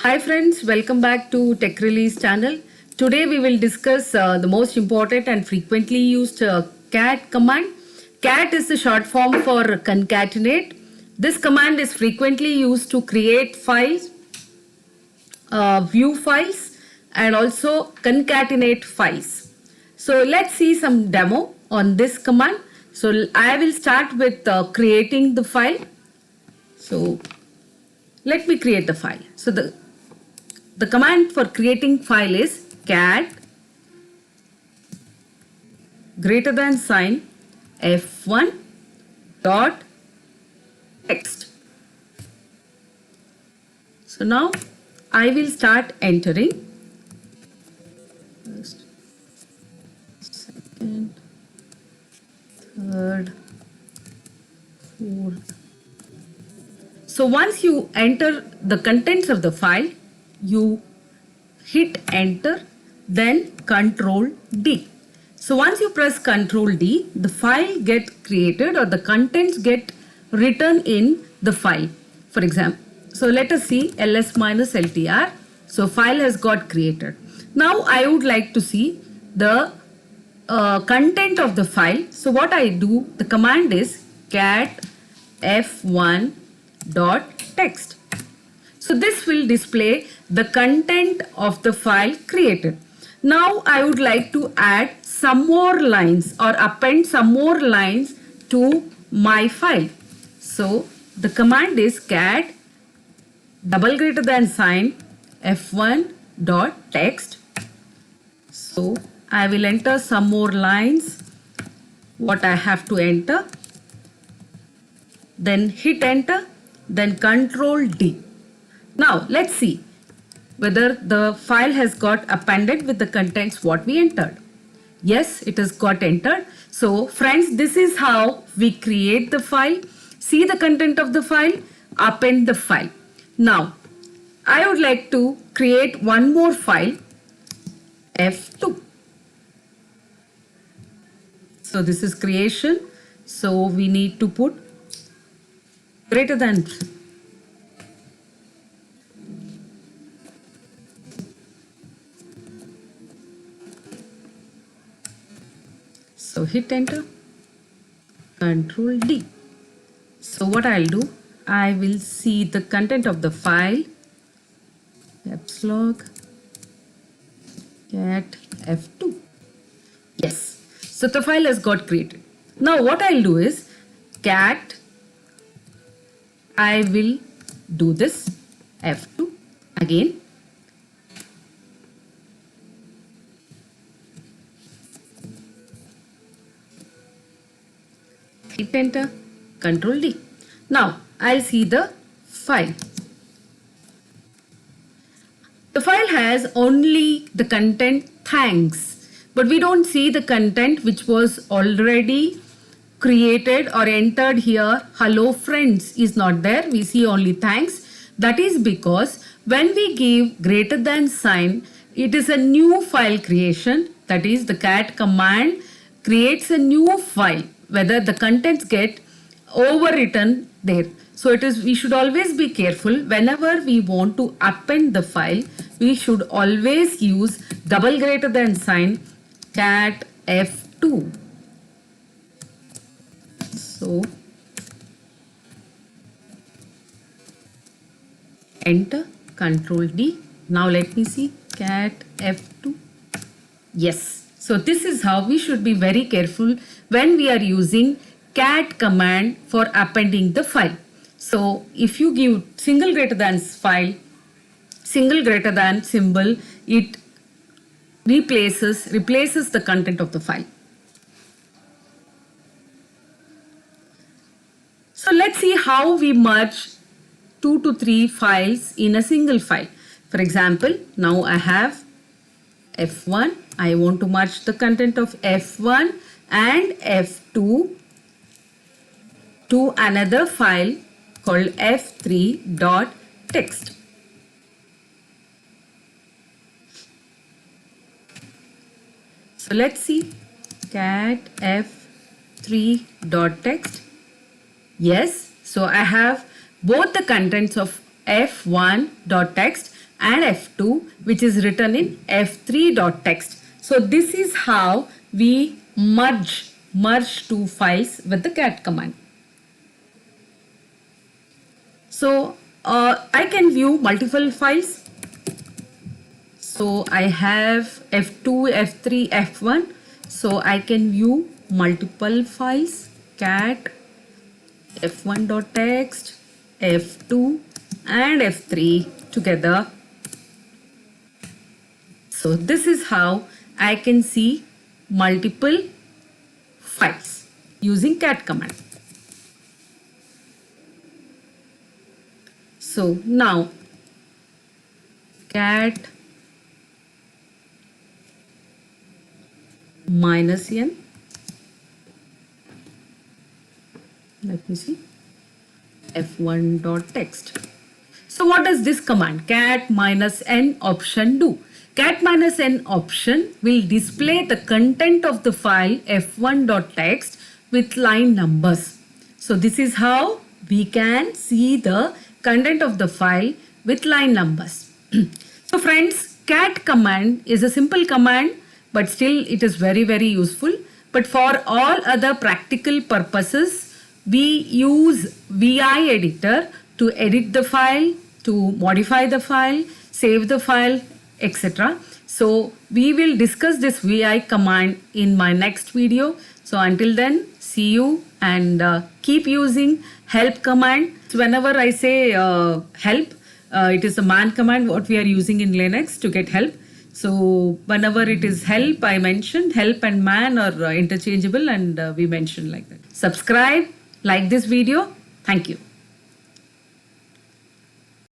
Hi friends, welcome back to Tech Release channel. Today we will discuss the most important and frequently used cat command. Cat is the short form for concatenate. This command is frequently used to create files, view files and also concatenate files. So let's see some demo on this command. So I will start with creating the file. So let me create the file. So the command for creating file is cat greater than sign f1 dot text. So now I will start entering first, second, third, fourth. So once you enter the contents of the file, you hit enter, then Control D. So once you press Control D, the file gets created or the contents get written in the file. For example, so let us see ls minus ltr. So file has got created. Now I would like to see the content of the file. So what I do, the command is cat f1 dot text. So this will display the content of the file created. Now I would like to add some more lines or append some more lines to my file. So the command is cat double greater than sign f1 dot text. So I will enter some more lines, what I have to enter, then hit enter, then Control D. Now let's see whether the file has got appended with the contents what we entered. Yes, it has got entered. So friends, this is how we create the file, see the content of the file, append the file. Now I would like to create one more file, F2. So this is creation. So we need to put greater than. So hit enter, Control D. So what I'll do, I will see the content of the file, caps log, cat f2. Yes, so the file has got created. Now what I'll do is cat, I will do this f2 again. Hit enter, Control D. Now I'll see the file. The file has only the content thanks, but we don't see the content which was already created or entered here. Hello friends is not there. We see only thanks. That is because when we give greater than sign, it is a new file creation. That is, the cat command creates a new file, whether the contents get overwritten there. So it is, we should always be careful whenever we want to append the file, we should always use double greater than sign cat f2. So enter, Control D. Now let me see cat f2. Yes. So this is how we should be very careful when we are using cat command for appending the file. So if you give single greater than file, single greater than symbol, it replaces the content of the file. So let's see how we merge 2 to 3 files in a single file. For example, now I have F1. I want to merge the content of F1 and F2 to another file called f3.text. So let's see cat f3.text. Yes, so I have both the contents of f1.text and F2 which is written in F3.txt. So this is how we merge two files with the cat command. So I can view multiple files. So I have F2, F3, F1. So I can view multiple files, cat f1.txt, f2 and f3 together. So this is how I can see multiple files using cat command. So now cat -n, let me see, f1.txt. So what does this command cat -n option do? Cat -n option will display the content of the file f1.txt with line numbers. So this is how we can see the content of the file with line numbers. So friends, cat command is a simple command, but still it is very, very useful. But for all other practical purposes, we use VI editor to edit the file, to modify the file, save the file, etc. So we will discuss this VI command in my next video. So until then, see you and keep using help command. So whenever I say help, it is a man command what we are using in Linux to get help. So whenever it is help, I mention help and man are interchangeable, and we mention like that. Subscribe, like this video. Thank you.